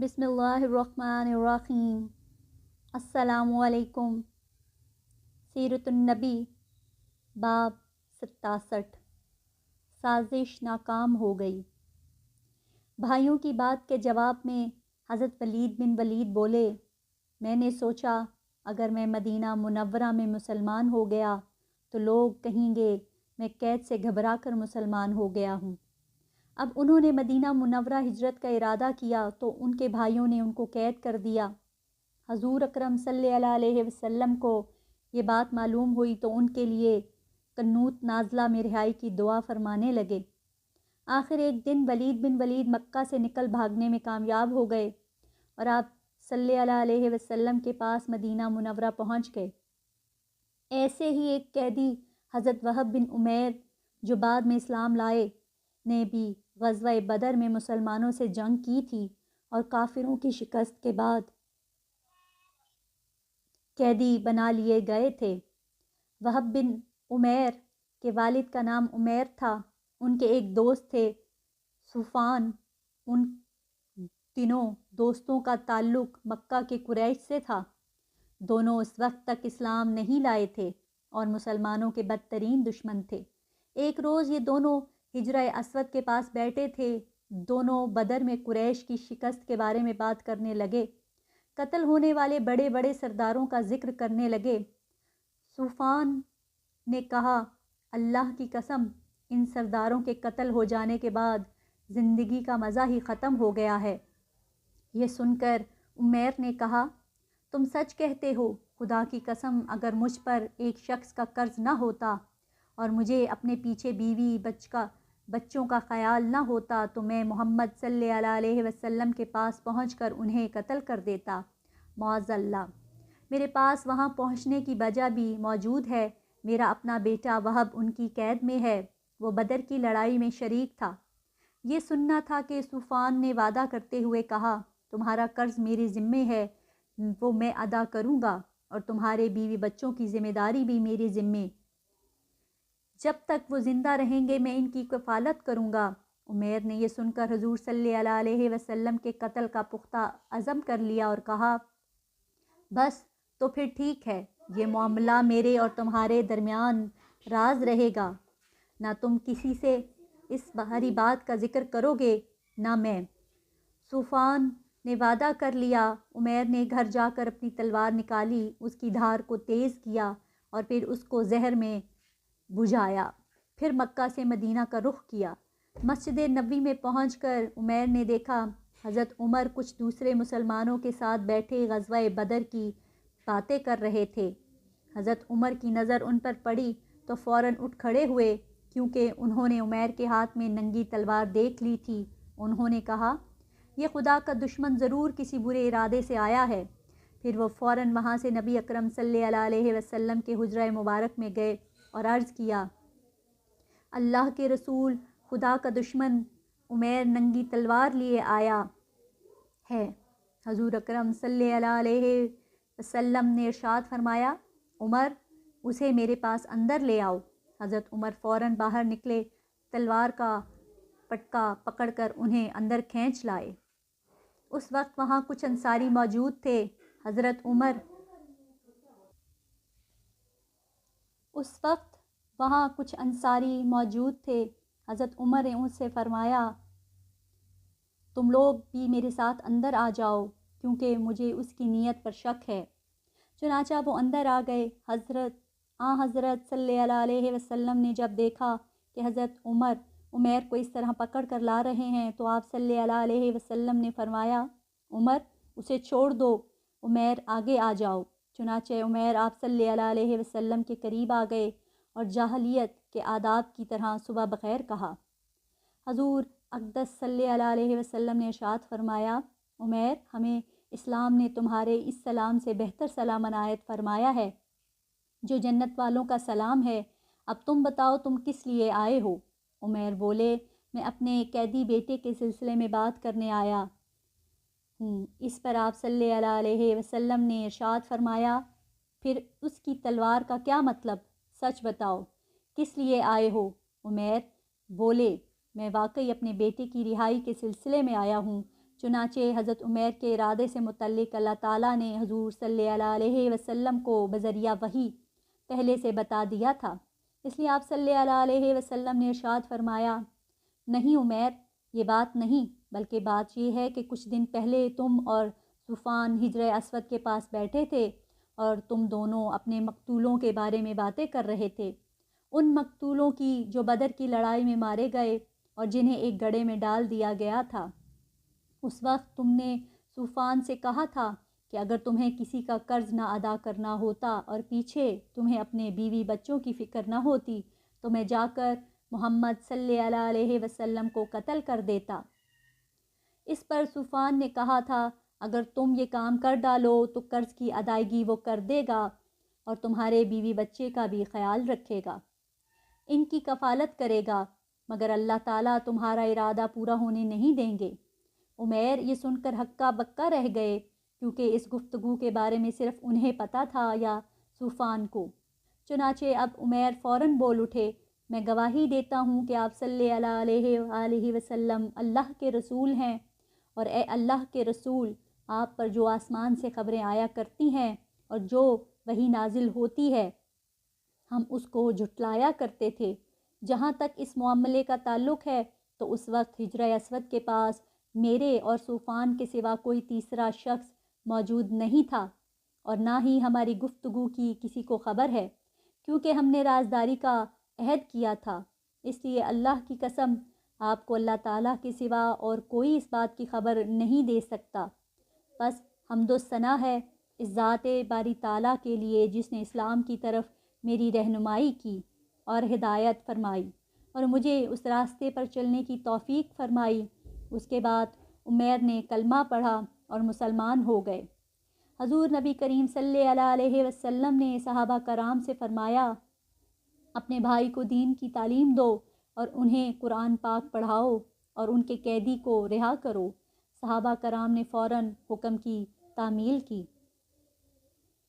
بسم اللہ الرحمن الرحیم۔ السلام علیکم۔ سیرت النبی باب 67۔ سازش ناکام ہو گئی۔ بھائیوں کی بات کے جواب میں حضرت ولید بن ولید بولے، میں نے سوچا اگر میں مدینہ منورہ میں مسلمان ہو گیا تو لوگ کہیں گے میں قید سے گھبرا کر مسلمان ہو گیا ہوں۔ اب انہوں نے مدینہ منورہ ہجرت کا ارادہ کیا تو ان کے بھائیوں نے ان کو قید کر دیا۔ حضور اکرم صلی اللہ علیہ وسلم کو یہ بات معلوم ہوئی تو ان کے لیے قنوت نازلہ میں رہائی کی دعا فرمانے لگے۔ آخر ایک دن ولید بن ولید مکہ سے نکل بھاگنے میں کامیاب ہو گئے اور آپ صلی اللہ علیہ وسلم کے پاس مدینہ منورہ پہنچ گئے۔ ایسے ہی ایک قیدی حضرت وہب بن عمیر جو بعد میں اسلام لائے نے بھی غزوہ بدر میں مسلمانوں سے جنگ کی تھی اور کافروں کی شکست کے بعد قیدی بنا لیے گئے تھے۔ وہب بن عمیر کے والد کا نام عمیر تھا۔ ان کے ایک دوست تھے صفوان۔ ان تینوں دوستوں کا تعلق مکہ کے قریش سے تھا۔ دونوں اس وقت تک اسلام نہیں لائے تھے اور مسلمانوں کے بدترین دشمن تھے۔ ایک روز یہ دونوں حجرہ اسود کے پاس بیٹھے تھے۔ دونوں بدر میں قریش کی شکست کے بارے میں بات کرنے لگے۔ قتل ہونے والے بڑے بڑے سرداروں کا ذکر کرنے لگے۔ صفوان نے کہا، اللہ کی قسم، ان سرداروں کے قتل ہو جانے کے بعد زندگی کا مزہ ہی ختم ہو گیا ہے۔ یہ سن کر عمیر نے کہا، تم سچ کہتے ہو، خدا کی قسم اگر مجھ پر ایک شخص کا قرض نہ ہوتا اور مجھے اپنے پیچھے بیوی بچوں کا خیال نہ ہوتا تو میں محمد صلی اللہ علیہ وسلم کے پاس پہنچ کر انہیں قتل کر دیتا۔ معاذ اللہ، میرے پاس وہاں پہنچنے کی وجہ بھی موجود ہے۔ میرا اپنا بیٹا وہب ان کی قید میں ہے۔ وہ بدر کی لڑائی میں شریک تھا۔ یہ سننا تھا کہ صفوان نے وعدہ کرتے ہوئے کہا، تمہارا قرض میرے ذمے ہے، وہ میں ادا کروں گا اور تمہارے بیوی بچوں کی ذمہ داری بھی میرے ذمے۔ جب تک وہ زندہ رہیں گے میں ان کی کفالت کروں گا۔ عمیر نے یہ سن کر حضور صلی اللہ علیہ وسلم کے قتل کا پختہ عزم کر لیا اور کہا، بس تو پھر ٹھیک ہے، یہ معاملہ میرے اور تمہارے درمیان راز رہے گا۔ نہ تم کسی سے اس بھاری بات کا ذکر کرو گے نہ میں۔ صفوان نے وعدہ کر لیا۔ عمیر نے گھر جا کر اپنی تلوار نکالی، اس کی دھار کو تیز کیا اور پھر اس کو زہر میں بجھایا۔ پھر مکہ سے مدینہ کا رخ کیا۔ مسجد نبوی میں پہنچ کر عمیر نے دیکھا حضرت عمر کچھ دوسرے مسلمانوں کے ساتھ بیٹھے غزوہ بدر کی باتیں کر رہے تھے۔ حضرت عمر کی نظر ان پر پڑی تو فوراً اٹھ کھڑے ہوئے، کیونکہ انہوں نے عمیر کے ہاتھ میں ننگی تلوار دیکھ لی تھی۔ انہوں نے کہا، یہ خدا کا دشمن ضرور کسی برے ارادے سے آیا ہے۔ پھر وہ فوراً وہاں سے نبی اکرم صلی اللہ علیہ وسلم کے حجرہ مبارک میں گئے اور عرض کیا، اللہ کے رسول، خدا کا دشمن عمیر ننگی تلوار لیے آیا ہے۔ حضور اکرم صلی اللہ علیہ وسلم نے ارشاد فرمایا، عمر، اسے میرے پاس اندر لے آؤ۔ حضرت عمر فوراً باہر نکلے، تلوار کا پٹکا پکڑ کر انہیں اندر کھینچ لائے۔ اس وقت وہاں کچھ انصاری موجود تھے۔ حضرت عمر نے ان سے فرمایا، تم لوگ بھی میرے ساتھ اندر آ جاؤ، کیونکہ مجھے اس کی نیت پر شک ہے۔ چنانچہ وہ اندر آ گئے۔ حضرت صلی اللہ علیہ وسلم نے جب دیکھا کہ حضرت عمیر کو اس طرح پکڑ کر لا رہے ہیں تو آپ صلی اللہ علیہ وسلم نے فرمایا، عمر، اسے چھوڑ دو، عمیر آگے آ جاؤ۔ چنانچہ عمیر آپ صلی اللہ علیہ وسلم کے قریب آ گئے اور جاہلیت کے آداب کی طرح صبح بخیر کہا۔ حضور اقدس صلی اللہ علیہ وسلم نے ارشاد فرمایا، عمیر، ہمیں اسلام نے تمہارے اس سلام سے بہتر سلام عنایت فرمایا ہے، جو جنت والوں کا سلام ہے۔ اب تم بتاؤ تم کس لیے آئے ہو؟ عمیر بولے، میں اپنے قیدی بیٹے کے سلسلے میں بات کرنے آیا ہوں۔ اس پر آپ صلی اللہ علیہ وسلم نے ارشاد فرمایا، پھر اس کی تلوار کا کیا مطلب؟ سچ بتاؤ، کس لیے آئے ہو؟ عمیر بولے، میں واقعی اپنے بیٹے کی رہائی کے سلسلے میں آیا ہوں۔ چنانچہ حضرت عمیر کے ارادے سے متعلق اللہ تعالیٰ نے حضور صلی اللہ علیہ وسلم کو بذریعہ وحی پہلے سے بتا دیا تھا، اس لیے آپ صلی اللہ علیہ وسلم نے ارشاد فرمایا، نہیں عمیر، یہ بات نہیں، بلکہ بات یہ ہے کہ کچھ دن پہلے تم اور صفوان حجر اسود کے پاس بیٹھے تھے اور تم دونوں اپنے مقتولوں کے بارے میں باتیں کر رہے تھے، ان مقتولوں کی جو بدر کی لڑائی میں مارے گئے اور جنہیں ایک گڑھے میں ڈال دیا گیا تھا۔ اس وقت تم نے صفوان سے کہا تھا کہ اگر تمہیں کسی کا قرض نہ ادا کرنا ہوتا اور پیچھے تمہیں اپنے بیوی بچوں کی فکر نہ ہوتی تو میں جا کر محمد صلی اللہ علیہ وسلم کو قتل کر دیتا۔ اس پر صفوان نے کہا تھا، اگر تم یہ کام کر ڈالو تو قرض کی ادائیگی وہ کر دے گا اور تمہارے بیوی بچے کا بھی خیال رکھے گا، ان کی کفالت کرے گا، مگر اللہ تعالیٰ تمہارا ارادہ پورا ہونے نہیں دیں گے۔ عمیر یہ سن کر ہکا بکا رہ گئے، کیونکہ اس گفتگو کے بارے میں صرف انہیں پتہ تھا یا صفوان کو۔ چنانچہ اب عمیر فوراً بول اٹھے، میں گواہی دیتا ہوں کہ آپ صلی اللہ علیہ وآلہ وسلم اللہ کے رسول ہیں، اور اے اللہ کے رسول، آپ پر جو آسمان سے خبریں آیا کرتی ہیں اور جو وحی نازل ہوتی ہے ہم اس کو جھٹلایا کرتے تھے۔ جہاں تک اس معاملے کا تعلق ہے تو اس وقت حجر اسود کے پاس میرے اور صفوان کے سوا کوئی تیسرا شخص موجود نہیں تھا، اور نہ ہی ہماری گفتگو کی کسی کو خبر ہے، کیونکہ ہم نے رازداری کا عہد کیا تھا۔ اس لیے اللہ کی قسم، آپ کو اللہ تعالیٰ کے سوا اور کوئی اس بات کی خبر نہیں دے سکتا۔ بس حمد و ثنا ہے اس ذات باری تعالیٰ کے لیے جس نے اسلام کی طرف میری رہنمائی کی اور ہدایت فرمائی اور مجھے اس راستے پر چلنے کی توفیق فرمائی۔ اس کے بعد عمیر نے کلمہ پڑھا اور مسلمان ہو گئے۔ حضور نبی کریم صلی اللہ علیہ وسلم نے صحابہ کرام سے فرمایا، اپنے بھائی کو دین کی تعلیم دو اور انہیں قرآن پاک پڑھاؤ اور ان کے قیدی کو رہا کرو۔ صحابہ کرام نے فوراً حکم کی تعمیل کی۔